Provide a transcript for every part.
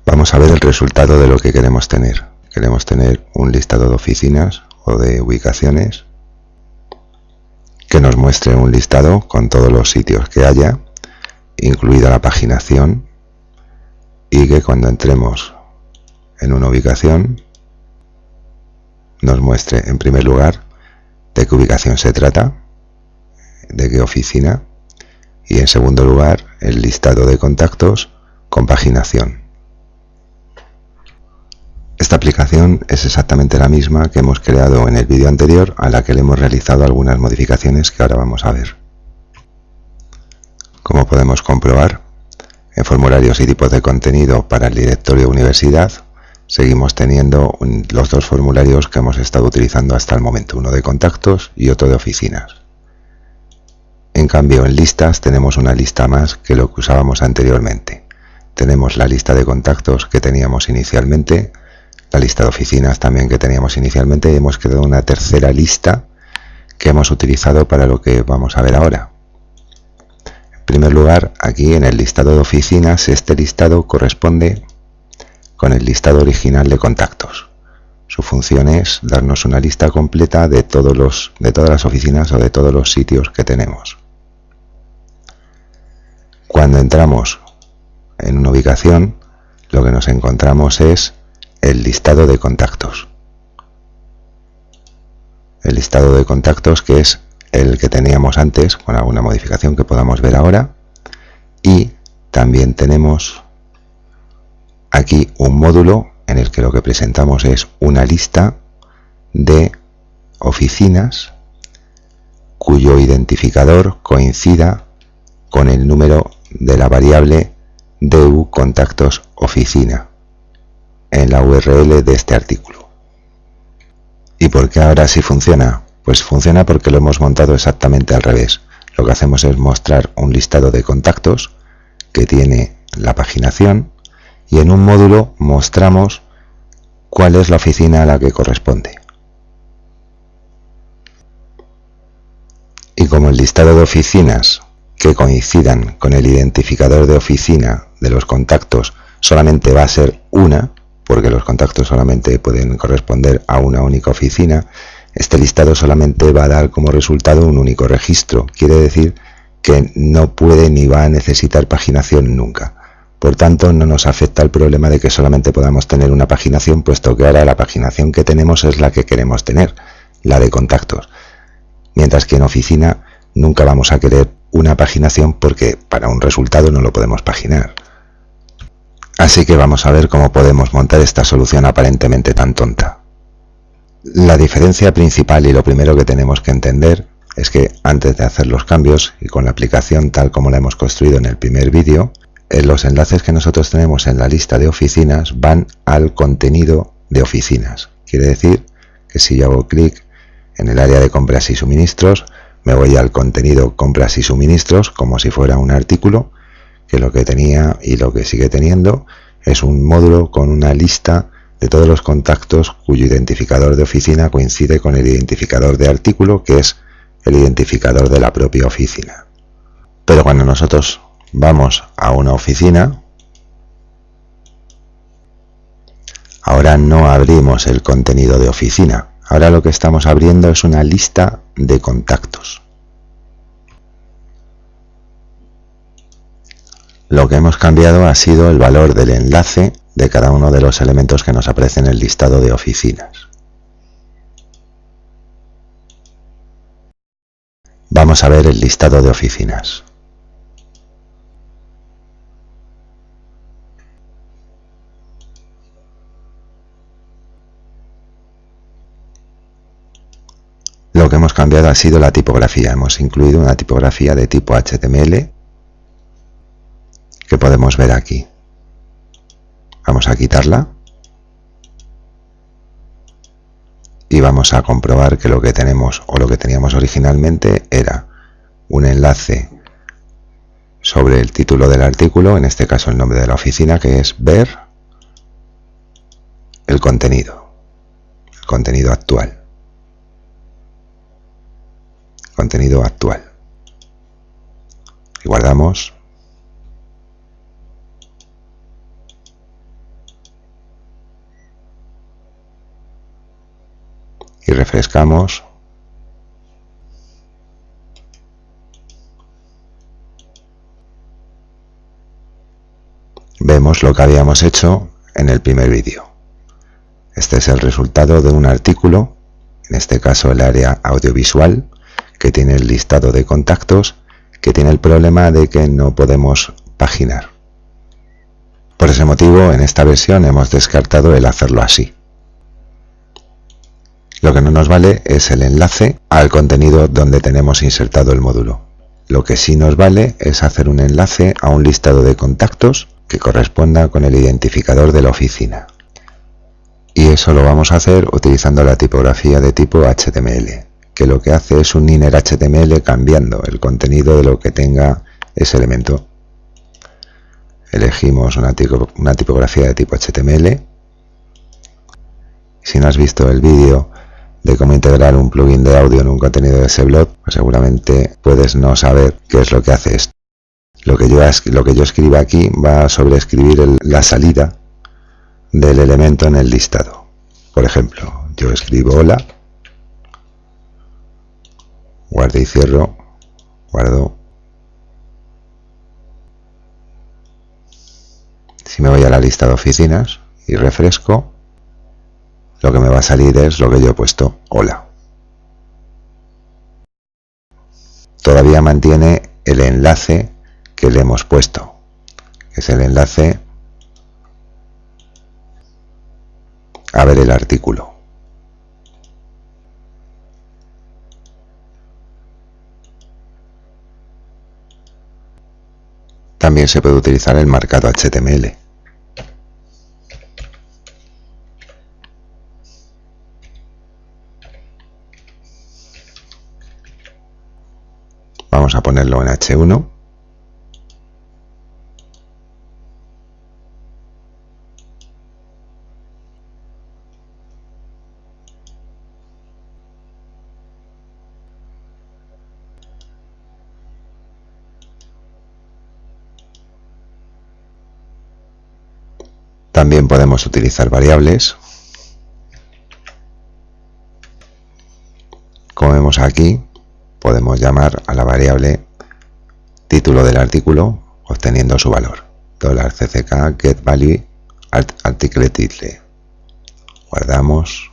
Vamos a ver el resultado de lo que queremos tener. Queremos tener un listado de oficinas o de ubicaciones que nos muestre un listado con todos los sitios que haya, incluida la paginación, y que cuando entremos en una ubicación nos muestre en primer lugar de qué ubicación se trata, de qué oficina, y en segundo lugar el listado de contactos con paginación. Esta aplicación es exactamente la misma que hemos creado en el vídeo anterior, a la que le hemos realizado algunas modificaciones que ahora vamos a ver. Como podemos comprobar, en formularios y tipos de contenido para el directorio universidad, seguimos teniendo los dos formularios que hemos estado utilizando hasta el momento, uno de contactos y otro de oficinas. En cambio, en listas tenemos una lista más que lo que usábamos anteriormente. Tenemos la lista de contactos que teníamos inicialmente, la lista de oficinas también que teníamos inicialmente, y hemos creado una tercera lista que hemos utilizado para lo que vamos a ver ahora. En primer lugar, aquí en el listado de oficinas, este listado corresponde con el listado original de contactos. Su función es darnos una lista completa de todas las oficinas o de todos los sitios que tenemos. Cuando entramos en una ubicación, lo que nos encontramos es el listado de contactos. El listado de contactos, que es el que teníamos antes, con alguna modificación que podamos ver ahora, y también tenemos aquí un módulo en el que lo que presentamos es una lista de oficinas cuyo identificador coincida con el número de la variable DU contactos oficina en la URL de este artículo. ¿Y por qué ahora sí funciona? Pues funciona porque lo hemos montado exactamente al revés. Lo que hacemos es mostrar un listado de contactos que tiene la paginación, y en un módulo mostramos cuál es la oficina a la que corresponde. Y como el listado de oficinas que coincidan con el identificador de oficina de los contactos solamente va a ser una, porque los contactos solamente pueden corresponder a una única oficina, este listado solamente va a dar como resultado un único registro. Quiere decir que no puede ni va a necesitar paginación nunca. Por tanto, no nos afecta el problema de que solamente podamos tener una paginación, puesto que ahora la paginación que tenemos es la que queremos tener, la de contactos. Mientras que en oficina nunca vamos a querer una paginación, porque para un resultado no lo podemos paginar. Así que vamos a ver cómo podemos montar esta solución aparentemente tan tonta. La diferencia principal y lo primero que tenemos que entender es que antes de hacer los cambios, y con la aplicación tal como la hemos construido en el primer vídeo, los enlaces que nosotros tenemos en la lista de oficinas van al contenido de oficinas. Quiere decir que si yo hago clic en el área de compras y suministros, me voy al contenido compras y suministros como si fuera un artículo, que lo que tenía y lo que sigue teniendo es un módulo con una lista de todos los contactos cuyo identificador de oficina coincide con el identificador de artículo, que es el identificador de la propia oficina. Pero cuando nosotros vamos a una oficina, ahora no abrimos el contenido de oficina. Ahora lo que estamos abriendo es una lista de contactos. Lo que hemos cambiado ha sido el valor del enlace de cada uno de los elementos que nos aparecen en el listado de oficinas. Vamos a ver el listado de oficinas. Lo que hemos cambiado ha sido la tipografía. Hemos incluido una tipografía de tipo HTML que podemos ver aquí. Vamos a quitarla y vamos a comprobar que lo que tenemos o lo que teníamos originalmente era un enlace sobre el título del artículo, en este caso el nombre de la oficina, que es ver el contenido actual. Contenido actual. Y guardamos. y refrescamos, vemos lo que habíamos hecho en el primer vídeo. Este es el resultado de un artículo, en este caso el área audiovisual, que tiene el listado de contactos, que tiene el problema de que no podemos paginar. Por ese motivo, en esta versión hemos descartado el hacerlo así. Lo que no nos vale es el enlace al contenido donde tenemos insertado el módulo. Lo que sí nos vale es hacer un enlace a un listado de contactos que corresponda con el identificador de la oficina. Y eso lo vamos a hacer utilizando la tipografía de tipo HTML, que lo que hace es un inner HTML cambiando el contenido de lo que tenga ese elemento. Elegimos una tipografía de tipo HTML. Si no has visto el vídeo de cómo integrar un plugin de audio en un contenido de ese blog, pues seguramente puedes no saber qué es lo que hace esto. Lo que yo escribo aquí va a sobreescribir la salida del elemento en el listado. Por ejemplo, yo escribo hola, guardo y cierro, guardo. Si me voy a la lista de oficinas y refresco, lo que me va a salir es lo que yo he puesto, hola. Todavía mantiene el enlace que le hemos puesto, que es el enlace a ver el artículo. También se puede utilizar el marcado HTML. Vamos a ponerlo en H1. También podemos utilizar variables. Como vemos aquí, podemos llamar a la variable título del artículo obteniendo su valor. $CCK getValue article title. Guardamos.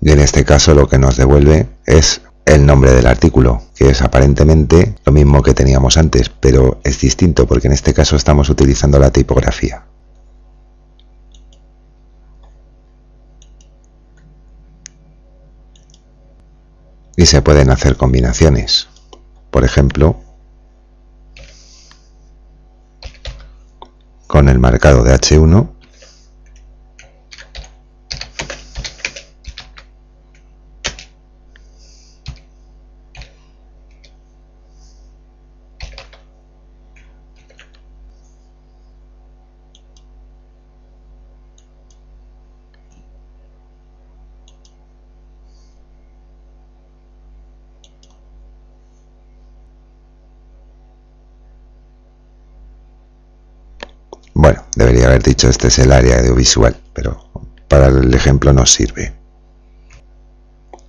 Y en este caso lo que nos devuelve es el nombre del artículo, que es aparentemente lo mismo que teníamos antes, pero es distinto porque en este caso estamos utilizando la tipografía. Y se pueden hacer combinaciones. Por ejemplo, con el marcado de H1 Bueno, debería haber dicho este es el área audiovisual, pero para el ejemplo nos sirve.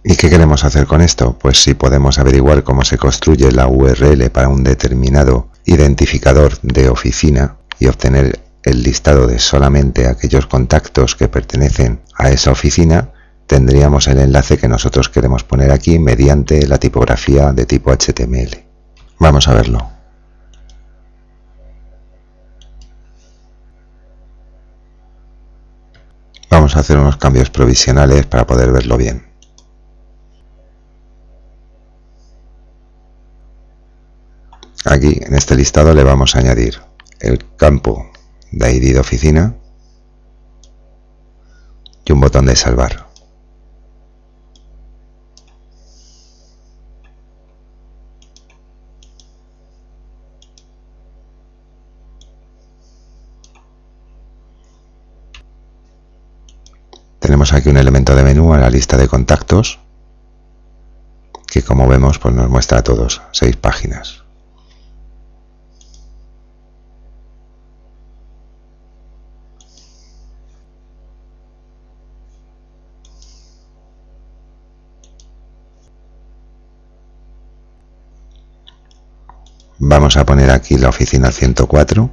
¿Y qué queremos hacer con esto? Pues si podemos averiguar cómo se construye la URL para un determinado identificador de oficina y obtener el listado de solamente aquellos contactos que pertenecen a esa oficina, tendríamos el enlace que nosotros queremos poner aquí mediante la tipografía de tipo HTML. Vamos a verlo. Vamos a hacer unos cambios provisionales para poder verlo bien. Aquí en este listado le vamos a añadir el campo de ID de oficina y un botón de salvar. Tenemos aquí un elemento de menú a la lista de contactos que, como vemos, pues nos muestra a todos 6 páginas. Vamos a poner aquí la oficina 104.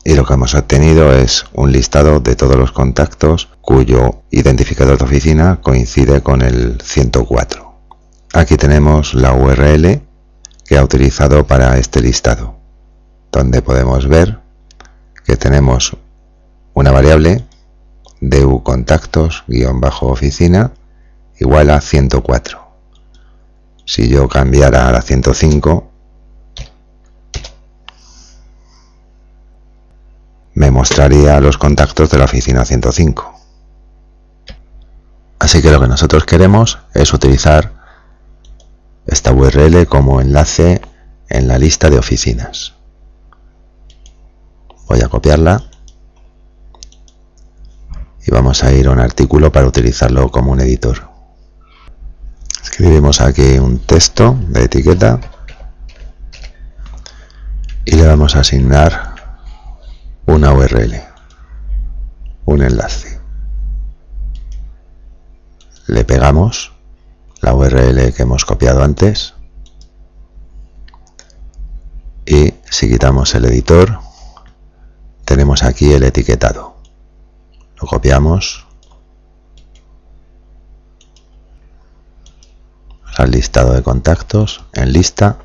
Y lo que hemos obtenido es un listado de todos los contactos cuyo identificador de oficina coincide con el 104. Aquí tenemos la URL que ha utilizado para este listado, donde podemos ver que tenemos una variable du contactos-oficina igual a 104. Si yo cambiara a la 105, me mostraría los contactos de la oficina 105. Así que lo que nosotros queremos es utilizar esta URL como enlace en la lista de oficinas. Voy a copiarla y vamos a ir a un artículo para utilizarlo como un editor. Escribimos aquí un texto de etiqueta y le vamos a asignar una URL, un enlace. Le pegamos la URL que hemos copiado antes y si quitamos el editor tenemos aquí el etiquetado. Lo copiamos al listado de contactos, en lista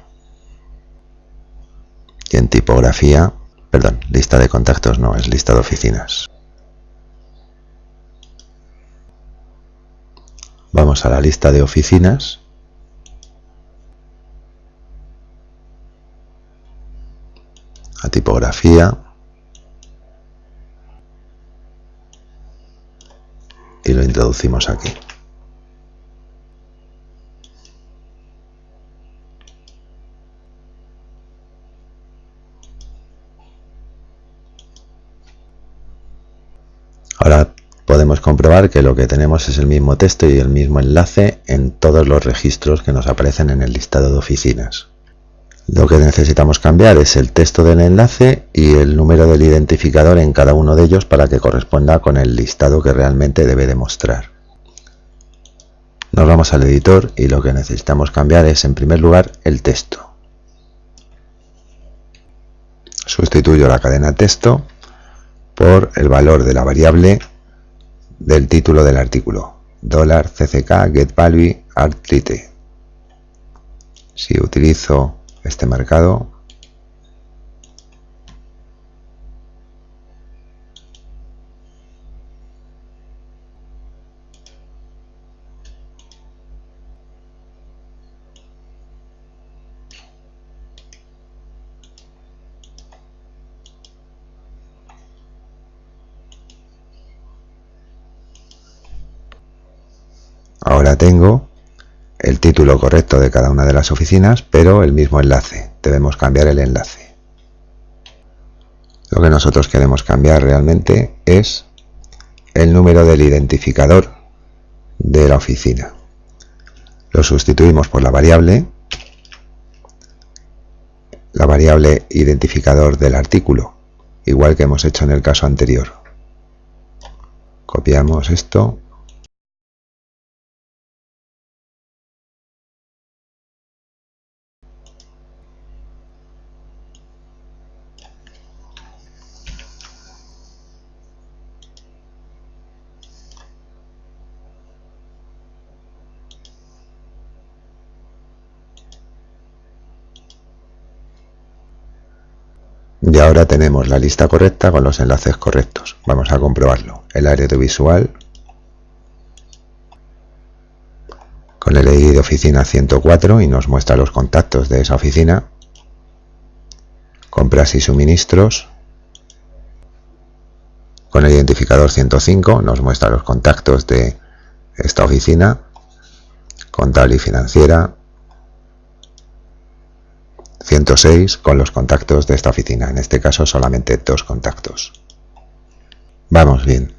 y en tipografía. Perdón, lista de contactos no, es lista de oficinas. Vamos a la lista de oficinas. A tipografía. Y lo introducimos aquí. Ahora podemos comprobar que lo que tenemos es el mismo texto y el mismo enlace en todos los registros que nos aparecen en el listado de oficinas. Lo que necesitamos cambiar es el texto del enlace y el número del identificador en cada uno de ellos para que corresponda con el listado que realmente debe de mostrar. Nos vamos al editor y lo que necesitamos cambiar es en primer lugar el texto. Sustituyo la cadena texto por el valor de la variable del título del artículo, $CCK getValue artTrite. Si utilizo este marcado, ahora tengo el título correcto de cada una de las oficinas, pero el mismo enlace. Debemos cambiar el enlace. Lo que nosotros queremos cambiar realmente es el número del identificador de la oficina. Lo sustituimos por la variable identificador del artículo, igual que hemos hecho en el caso anterior. Copiamos esto. Y ahora tenemos la lista correcta con los enlaces correctos. Vamos a comprobarlo. El área audiovisual con el ID de oficina 104 y nos muestra los contactos de esa oficina. Compras y suministros con el identificador 105 nos muestra los contactos de esta oficina. Contable y financiera 106 con los contactos de esta oficina, en este caso solamente 2 contactos. Vamos bien,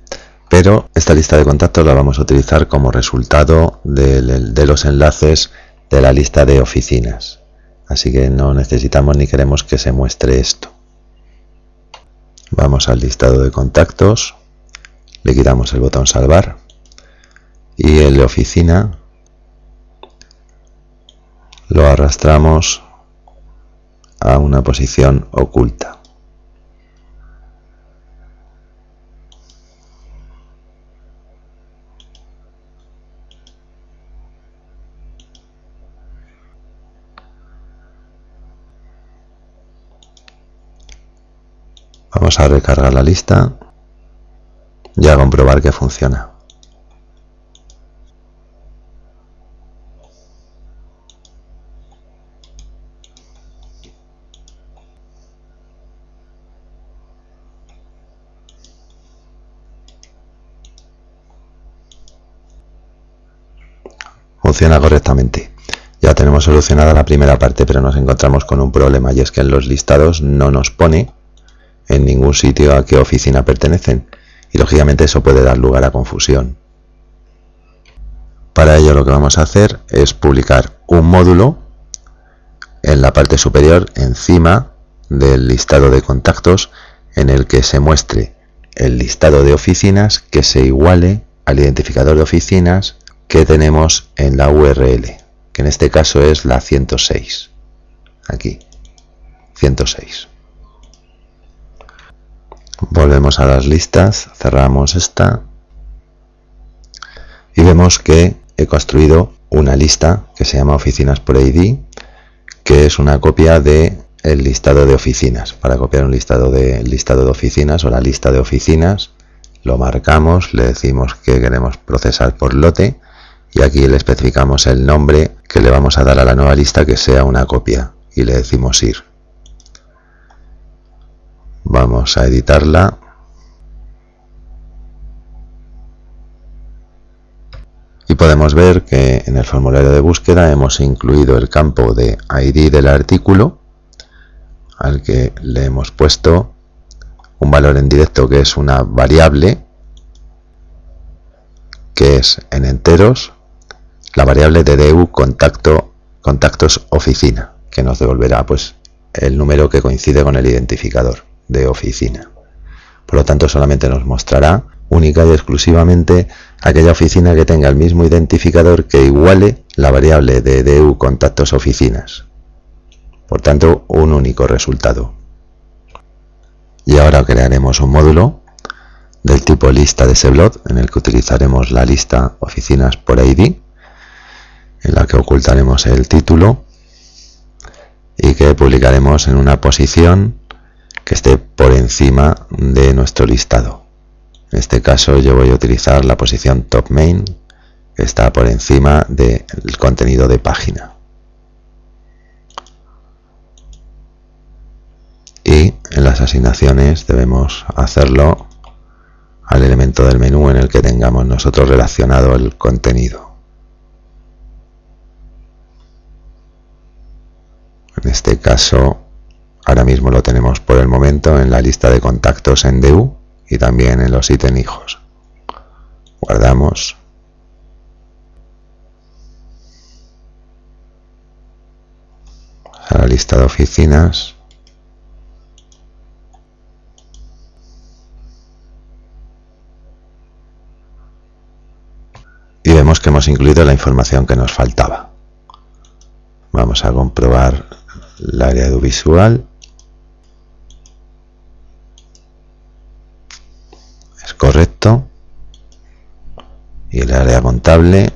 pero esta lista de contactos la vamos a utilizar como resultado de los enlaces de la lista de oficinas, así que no necesitamos ni queremos que se muestre esto. Vamos al listado de contactos, le quitamos el botón salvar y el de oficina lo arrastramos a una posición oculta. Vamos a recargar la lista y a comprobar que funciona. Funciona correctamente. Ya tenemos solucionada la primera parte, pero nos encontramos con un problema, y es que en los listados no nos pone en ningún sitio a qué oficina pertenecen, y lógicamente eso puede dar lugar a confusión. Para ello lo que vamos a hacer es publicar un módulo en la parte superior encima del listado de contactos, en el que se muestre el listado de oficinas que se iguale al identificador de oficinas que tenemos en la URL, que en este caso es la 106. Aquí, 106. Volvemos a las listas, cerramos esta y vemos que he construido una lista que se llama Oficinas por ID, que es una copia de el listado de oficinas. Para copiar un listado de oficinas o la lista de oficinas, lo marcamos, le decimos que queremos procesar por lote y aquí le especificamos el nombre que le vamos a dar a la nueva lista, que sea una copia, y le decimos ir. Vamos a editarla y podemos ver que en el formulario de búsqueda hemos incluido el campo de ID del artículo, al que le hemos puesto un valor en directo que es una variable, que es en enteros la variable de DU contactos oficina, que nos devolverá pues el número que coincide con el identificador de oficina. Por lo tanto, solamente nos mostrará única y exclusivamente aquella oficina que tenga el mismo identificador que iguale la variable de DU contactos oficinas. Por tanto, un único resultado. Y ahora crearemos un módulo del tipo lista de SEBLOT, en el que utilizaremos la lista oficinas por ID, en la que ocultaremos el título y que publicaremos en una posición que esté por encima de nuestro listado. En este caso yo voy a utilizar la posición top main, que está por encima del contenido de página. Y en las asignaciones debemos hacerlo al elemento del menú en el que tengamos nosotros relacionado el contenido. En este caso, ahora mismo lo tenemos por el momento en la lista de contactos en DU y también en los ítems hijos. Guardamos. A la lista de oficinas. Y vemos que hemos incluido la información que nos faltaba. Vamos a comprobar el área audiovisual. Es correcto. Y el área contable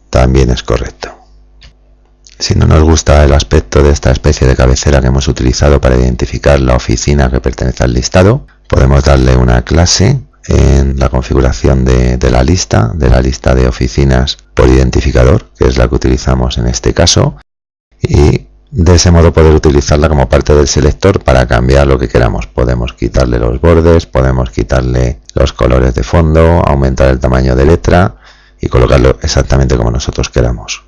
también es correcto. Si no nos gusta el aspecto de esta especie de cabecera que hemos utilizado para identificar la oficina que pertenece al listado, podemos darle una clase en la configuración de la lista de oficinas por identificador, que es la que utilizamos en este caso, y de ese modo poder utilizarla como parte del selector para cambiar lo que queramos. Podemos quitarle los bordes, podemos quitarle los colores de fondo, aumentar el tamaño de letra y colocarlo exactamente como nosotros queramos.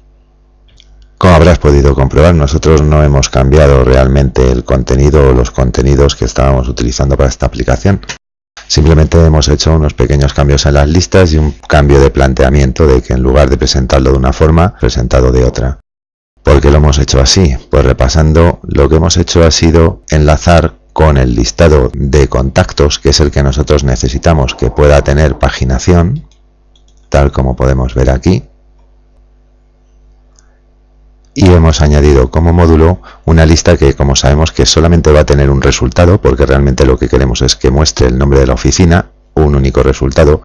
Como habrás podido comprobar, nosotros no hemos cambiado realmente el contenido o los contenidos que estábamos utilizando para esta aplicación. Simplemente hemos hecho unos pequeños cambios en las listas y un cambio de planteamiento de que en lugar de presentarlo de una forma, presentado de otra. ¿Por qué lo hemos hecho así? Pues repasando, lo que hemos hecho ha sido enlazar con el listado de contactos, que es el que nosotros necesitamos que pueda tener paginación, tal como podemos ver aquí. y hemos añadido como módulo una lista que, como sabemos, que solamente va a tener un resultado, porque realmente lo que queremos es que muestre el nombre de la oficina, un único resultado.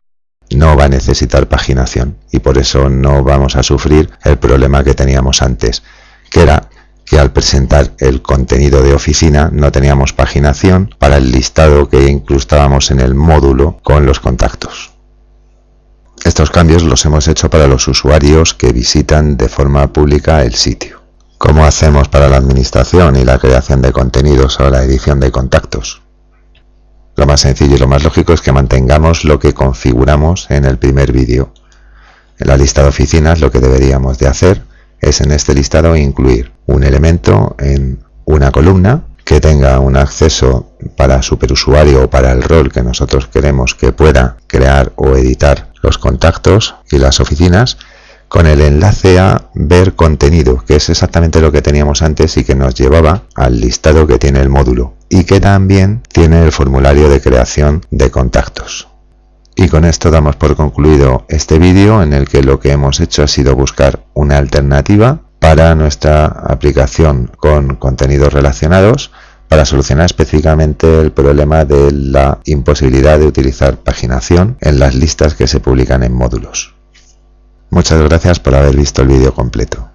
No va a necesitar paginación y por eso no vamos a sufrir el problema que teníamos antes, que era que al presentar el contenido de oficina no teníamos paginación para el listado que incrustábamos en el módulo con los contactos. Estos cambios los hemos hecho para los usuarios que visitan de forma pública el sitio. ¿Cómo hacemos para la administración y la creación de contenidos o la edición de contactos? Lo más sencillo y lo más lógico es que mantengamos lo que configuramos en el primer vídeo. En la lista de oficinas lo que deberíamos de hacer es en este listado incluir un elemento en una columna que tenga un acceso para superusuario o para el rol que nosotros queremos que pueda crear o editar los contactos y las oficinas, con el enlace a ver contenido, que es exactamente lo que teníamos antes y que nos llevaba al listado que tiene el módulo y que también tiene el formulario de creación de contactos. Y con esto damos por concluido este vídeo, en el que lo que hemos hecho ha sido buscar una alternativa para nuestra aplicación con contenidos relacionados para solucionar específicamente el problema de la imposibilidad de utilizar paginación en las listas que se publican en módulos. Muchas gracias por haber visto el vídeo completo.